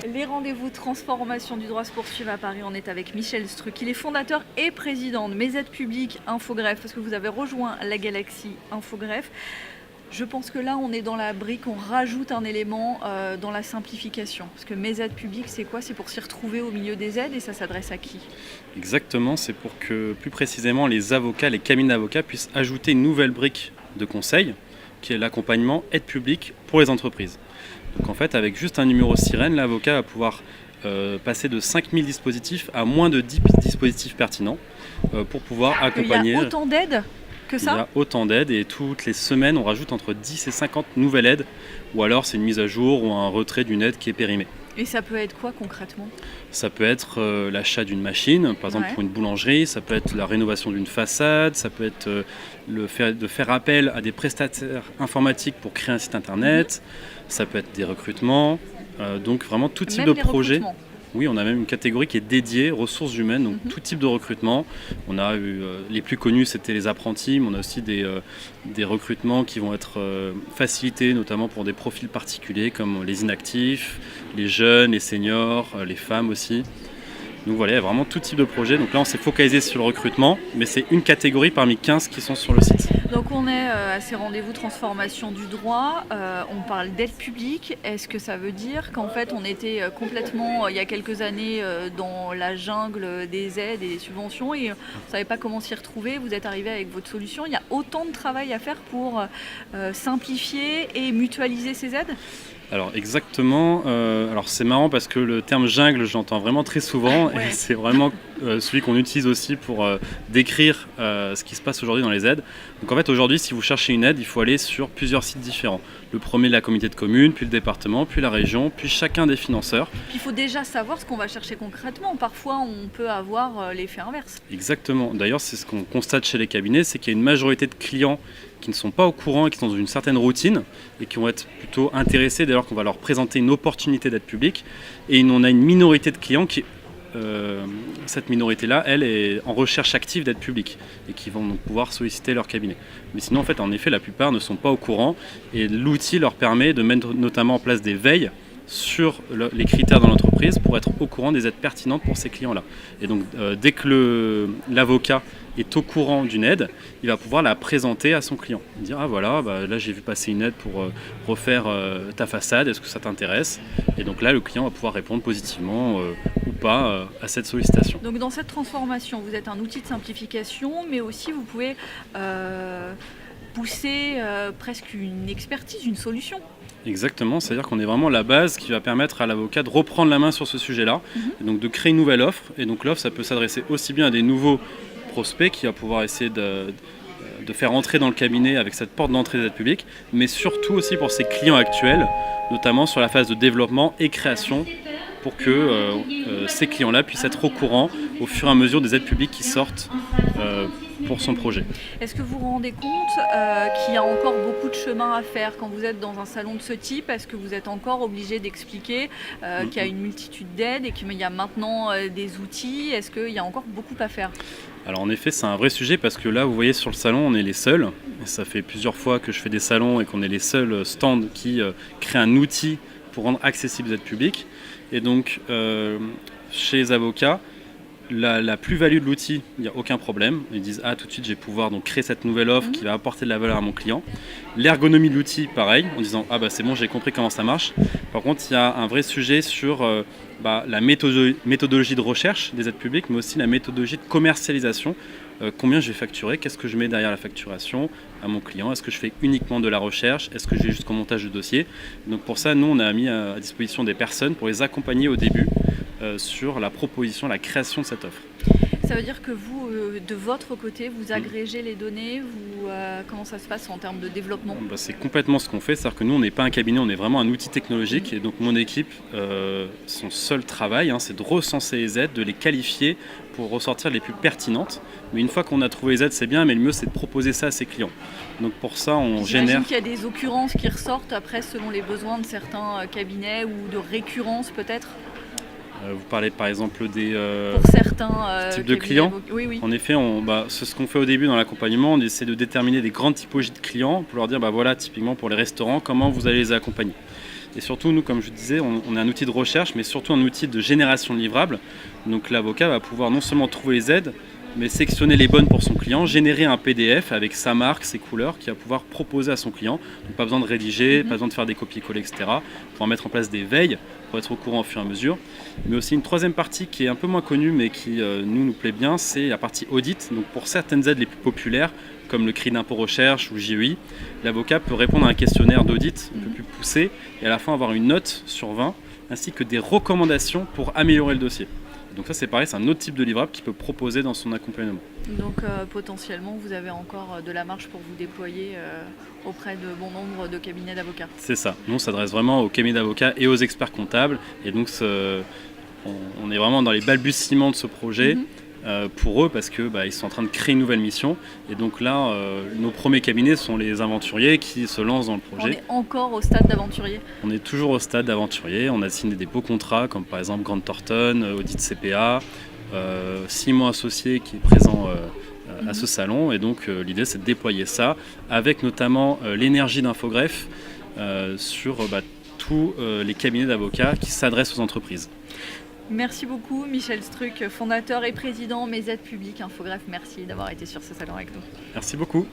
Les rendez-vous transformation du droit se poursuivent à Paris. On est avec Michel Struck. Il est fondateur et président de Mes Aides Publiques Infogreffe, parce que vous avez rejoint la galaxie Infogreffe. Je pense que là, on est dans la brique, on rajoute un élément dans la simplification. Parce que Mes Aides Publiques, c'est quoi? C'est pour s'y retrouver au milieu des aides, et ça s'adresse à qui? Exactement, c'est pour que plus précisément les avocats, les cabinets d'avocats puissent ajouter une nouvelle brique de conseil, qui est l'accompagnement aide publique pour les entreprises. Donc en fait, avec juste un numéro sirène, l'avocat va pouvoir passer de 5000 dispositifs à moins de 10 dispositifs pertinents pour pouvoir accompagner. Il y a autant d'aides que ça? Il y a autant d'aides et toutes les semaines, on rajoute entre 10 et 50 nouvelles aides, ou alors c'est une mise à jour ou un retrait d'une aide qui est périmée. Et ça peut être quoi concrètement? Ça peut être l'achat d'une machine, par exemple pour une boulangerie, ça peut être la rénovation d'une façade, ça peut être de faire appel à des prestataires informatiques pour créer un site internet, ça peut être des recrutements, donc vraiment tout type de projet. Oui, on a même une catégorie qui est dédiée ressources humaines, donc tout type de recrutement. On a eu les plus connus, c'était les apprentis, mais on a aussi des recrutements qui vont être facilités, notamment pour des profils particuliers comme les inactifs, les jeunes, les seniors, les femmes aussi. Donc voilà, il y a vraiment tout type de projet. Donc là, on s'est focalisé sur le recrutement, mais c'est une catégorie parmi 15 qui sont sur le site. Donc on est à ces rendez-vous transformation du droit, on parle d'aide publique. Est-ce que ça veut dire qu'en fait on était complètement, il y a quelques années, dans la jungle des aides et des subventions et on ne savait pas comment s'y retrouver? Vous êtes arrivé avec votre solution. Il y a autant de travail à faire pour simplifier et mutualiser ces aides? Alors exactement, alors c'est marrant parce que le terme jungle, j'entends vraiment très souvent et c'est vraiment celui qu'on utilise aussi pour décrire ce qui se passe aujourd'hui dans les aides. Donc en fait aujourd'hui, si vous cherchez une aide, il faut aller sur plusieurs sites différents. Le premier, la communauté de communes, puis le département, puis la région, puis chacun des financeurs. Puis il faut déjà savoir ce qu'on va chercher concrètement. Parfois on peut avoir l'effet inverse. Exactement, d'ailleurs c'est ce qu'on constate chez les cabinets, c'est qu'il y a une majorité de clients qui ne sont pas au courant et qui sont dans une certaine routine et qui vont être plutôt intéressés dès lors qu'on va leur présenter une opportunité d'aide publique. Et on a une minorité de clients qui, cette minorité-là, elle est en recherche active d'aide publique et qui vont donc pouvoir solliciter leur cabinet. Mais sinon, en fait, en effet, la plupart ne sont pas au courant et l'outil leur permet de mettre notamment en place des veilles sur les critères dans l'entreprise pour être au courant des aides pertinentes pour ces clients-là. Et donc, dès que l'avocat est au courant d'une aide, il va pouvoir la présenter à son client. Il dire, ah voilà, là j'ai vu passer une aide pour refaire ta façade, est-ce que ça t'intéresse? Et donc là, le client va pouvoir répondre positivement ou pas à cette sollicitation. Donc dans cette transformation, vous êtes un outil de simplification, mais aussi vous pouvez pousser presque une expertise, une solution. Exactement, c'est-à-dire qu'on est vraiment la base qui va permettre à l'avocat de reprendre la main sur ce sujet-là, et donc de créer une nouvelle offre. Et donc l'offre, ça peut s'adresser aussi bien à des nouveaux prospect qui va pouvoir essayer de faire entrer dans le cabinet avec cette porte d'entrée d'aide publique, mais surtout aussi pour ses clients actuels, notamment sur la phase de développement et création, pour que ces clients-là puissent être au courant au fur et à mesure des aides publiques qui sortent pour son projet. Est-ce que vous vous rendez compte qu'il y a encore beaucoup de chemin à faire quand vous êtes dans un salon de ce type? Est-ce que vous êtes encore obligé d'expliquer qu'il y a une multitude d'aides et qu'il y a maintenant des outils? Est-ce qu'il y a encore beaucoup à faire? Alors en effet, c'est un vrai sujet parce que là, vous voyez sur le salon, on est les seuls. Et ça fait plusieurs fois que je fais des salons et qu'on est les seuls stands qui créent un outil pour rendre accessible les aides publiques. Et donc, chez les avocats, la plus-value de l'outil, il n'y a aucun problème. Ils disent, tout de suite, je vais pouvoir donc créer cette nouvelle offre qui va apporter de la valeur à mon client. L'ergonomie de l'outil, pareil, en disant, c'est bon, j'ai compris comment ça marche. Par contre, il y a un vrai sujet sur la méthodologie de recherche des aides publiques, mais aussi la méthodologie de commercialisation. Combien je vais facturer? Qu'est-ce que je mets derrière la facturation à mon client? Est-ce que je fais uniquement de la recherche? Est-ce que je vais jusqu'au montage de dossier? Donc pour ça, nous, on a mis à disposition des personnes pour les accompagner au début sur la proposition, la création de cette offre. Ça veut dire que vous, de votre côté, vous agrégez les données, comment ça se passe en termes de développement? C'est complètement ce qu'on fait, c'est-à-dire que nous, on n'est pas un cabinet, on est vraiment un outil technologique. Et donc mon équipe, son seul travail, c'est de recenser les aides, de les qualifier pour ressortir les plus pertinentes. Mais une fois qu'on a trouvé les aides, c'est bien, mais le mieux, c'est de proposer ça à ses clients. Donc pour ça, on génère... J'imagine qu'il y a des occurrences qui ressortent après selon les besoins de certains cabinets ou de récurrence peut-être? Vous parlez par exemple des pour certains types de clients. Oui. En effet, c'est ce qu'on fait au début dans l'accompagnement. On essaie de déterminer des grandes typologies de clients pour leur dire, voilà, typiquement pour les restaurants, comment vous allez les accompagner. Et surtout, nous, comme je disais, on est un outil de recherche, mais surtout un outil de génération de livrables. Donc l'avocat va pouvoir non seulement trouver les aides, mais sélectionner les bonnes pour son client, générer un PDF avec sa marque, ses couleurs, qu'il va pouvoir proposer à son client. Donc pas besoin de rédiger, pas besoin de faire des copier-coller, etc. Pouvoir mettre en place des veilles pour être au courant au fur et à mesure. Mais aussi une troisième partie qui est un peu moins connue, mais qui nous plaît bien, c'est la partie audit. Donc pour certaines aides les plus populaires, comme le crédit d'impôt recherche ou JEI, l'avocat peut répondre à un questionnaire d'audit un peu plus poussé et à la fin avoir une note sur 20, ainsi que des recommandations pour améliorer le dossier. Donc ça c'est pareil, c'est un autre type de livrable qu'il peut proposer dans son accompagnement. Donc potentiellement, vous avez encore de la marge pour vous déployer auprès de bon nombre de cabinets d'avocats. C'est ça. Nous on s'adresse vraiment aux cabinets d'avocats et aux experts comptables. Et donc on est vraiment dans les balbutiements de ce projet. Pour eux parce que ils sont en train de créer une nouvelle mission et donc là nos premiers cabinets sont les aventuriers qui se lancent dans le projet. On est encore au stade d'aventurier. On est toujours au stade d'aventurier, on a signé des beaux contrats comme par exemple Grant Thornton, Audit CPA, Simon Associé qui est présent à ce salon et donc l'idée c'est de déployer ça avec notamment l'énergie d'Infogreffe sur tous les cabinets d'avocats qui s'adressent aux entreprises. Merci beaucoup Michel Struck, fondateur et président Mes Aides Publiques Infogreffe. Merci d'avoir été sur ce salon avec nous. Merci beaucoup.